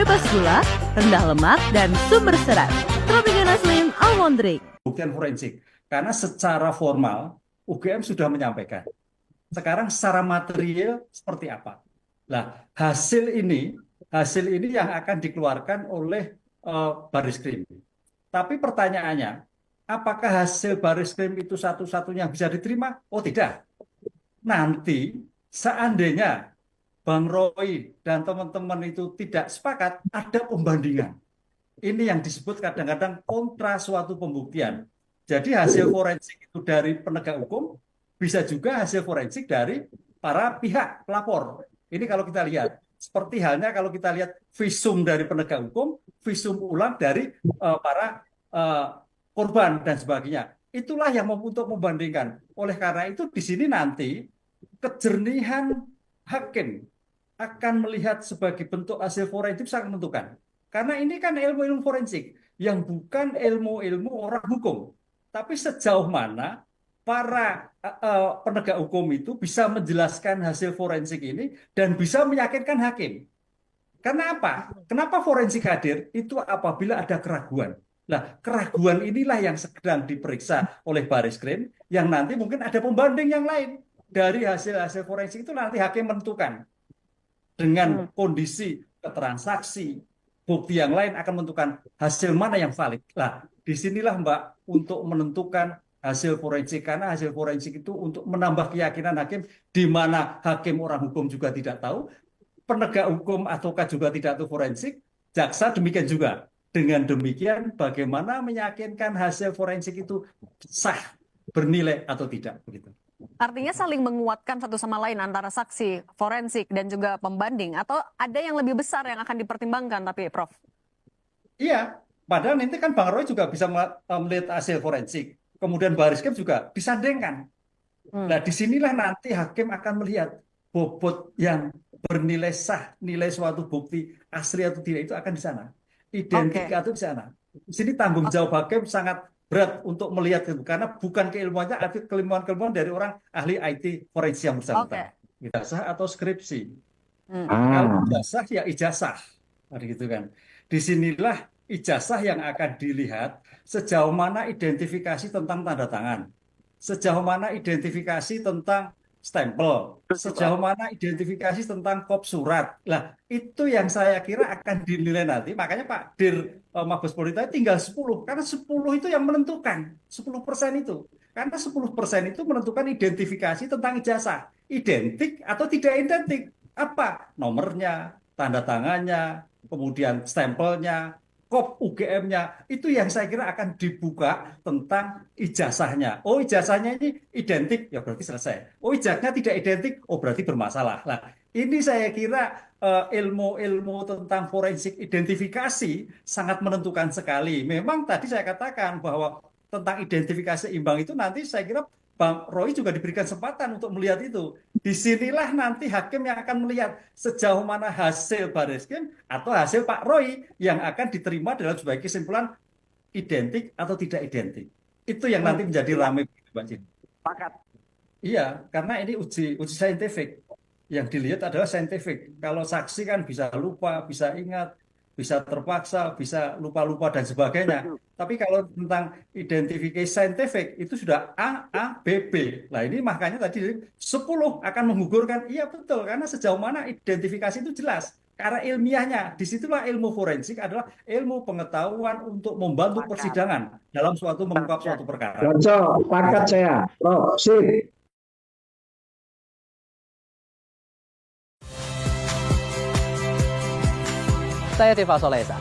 bebas gula, rendah lemak, dan sumber serat. Tropicana Slim Almond Drink. Buktian forensik. Karena secara formal UGM sudah menyampaikan. Sekarang secara material seperti apa? Nah, hasil ini yang akan dikeluarkan oleh Baris Krim. Tapi pertanyaannya, apakah hasil Baris Krim itu satu-satunya yang bisa diterima? Oh tidak. Nanti seandainya Bang Roy dan teman-teman itu tidak sepakat, ada pembandingan. Ini yang disebut kadang-kadang kontra suatu pembuktian. Jadi hasil forensik itu dari penegak hukum, bisa juga hasil forensik dari para pihak pelapor. Ini kalau kita lihat, seperti halnya kalau kita lihat visum dari penegak hukum, visum ulang dari para korban dan sebagainya. Itulah yang untuk membandingkan. Oleh karena itu di sini nanti kejernihan hakim akan melihat sebagai bentuk hasil forensik sangat menentukan. Karena ini kan ilmu-ilmu forensik yang bukan ilmu-ilmu orang hukum. Tapi sejauh mana para penegak hukum itu bisa menjelaskan hasil forensik ini dan bisa meyakinkan hakim. Karena apa? Kenapa forensik hadir? Itu apabila ada keraguan. Nah, keraguan inilah yang sedang diperiksa oleh Baris Krim, yang nanti mungkin ada pembanding yang lain. Dari hasil-hasil forensik itu nanti hakim menentukan. Dengan kondisi transaksi, bukti yang lain akan menentukan hasil mana yang valid. Nah, disinilah Mbak untuk menentukan hasil forensik, karena hasil forensik itu untuk menambah keyakinan hakim, di mana hakim orang hukum juga tidak tahu, penegak hukum ataukah juga tidak tahu forensik, jaksa demikian juga. Dengan demikian bagaimana meyakinkan hasil forensik itu sah, bernilai atau tidak begitu. Artinya saling menguatkan satu sama lain antara saksi, forensik, dan juga pembanding, atau ada yang lebih besar yang akan dipertimbangkan tapi Prof? Iya, padahal nanti kan Bang Roy juga bisa melihat hasil forensik. Kemudian Baris Krim juga disandingkan. Nah, disinilah nanti hakim akan melihat bobot yang bernilai sah, nilai suatu bukti asli atau tidak itu akan di sana. Identik atau di sana. Di sini tanggung jawab hakim sangat berat untuk melihat itu, karena bukan keilmuannya, tapi keilmuan dari orang ahli IT forensik yang bersangkutan. Ijazah atau skripsi. Kalau ijazah ya ijazah, gitu kan. Disinilah ijazah yang akan dilihat sejauh mana identifikasi tentang tanda tangan, sejauh mana identifikasi tentang stempel, sejauh mana identifikasi tentang kop surat. Lah, itu yang saya kira akan dinilai nanti. Makanya Pak Dir Mabes Polri tadi tinggal 10, karena 10 itu yang menentukan, 10% itu. Karena 10% itu menentukan identifikasi tentang ijazah. Identik atau tidak identik. Apa? Nomornya, tanda tangannya, kemudian stempelnya, kop UGM-nya, itu yang saya kira akan dibuka tentang ijazahnya. Oh, ijazahnya ini identik, ya berarti selesai. Oh, ijazahnya tidak identik, oh berarti bermasalah. Nah, ini saya kira ilmu-ilmu tentang forensik identifikasi sangat menentukan sekali. Memang tadi saya katakan bahwa tentang identifikasi imbang itu nanti saya kira Bang Roy juga diberikan kesempatan untuk melihat itu. Disinilah nanti hakim yang akan melihat sejauh mana hasil Baris Krim atau hasil Pak Roy yang akan diterima dalam sebagai kesimpulan identik atau tidak identik. Itu yang nanti menjadi ramai, Mbak Jin. Pakat. Iya, karena ini uji saintifik. Yang dilihat adalah saintifik. Kalau saksi kan bisa lupa, bisa ingat, bisa terpaksa, bisa lupa-lupa dan sebagainya. Tapi kalau tentang identifikasi saintifik itu sudah A, B, B. Nah, ini makanya tadi 10 akan menggugurkan. Iya betul, karena sejauh mana identifikasi itu jelas. Karena ilmiahnya, disitulah ilmu forensik adalah ilmu pengetahuan untuk membantu persidangan dalam suatu mengungkap suatu perkara. Cocok, pakat saya. Oh, sip. Saya Tifa Solesa.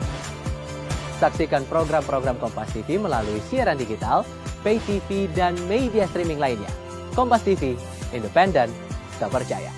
Saksikan program-program Kompas TV melalui siaran digital, pay TV, dan media streaming lainnya. Kompas TV, independen, terpercaya.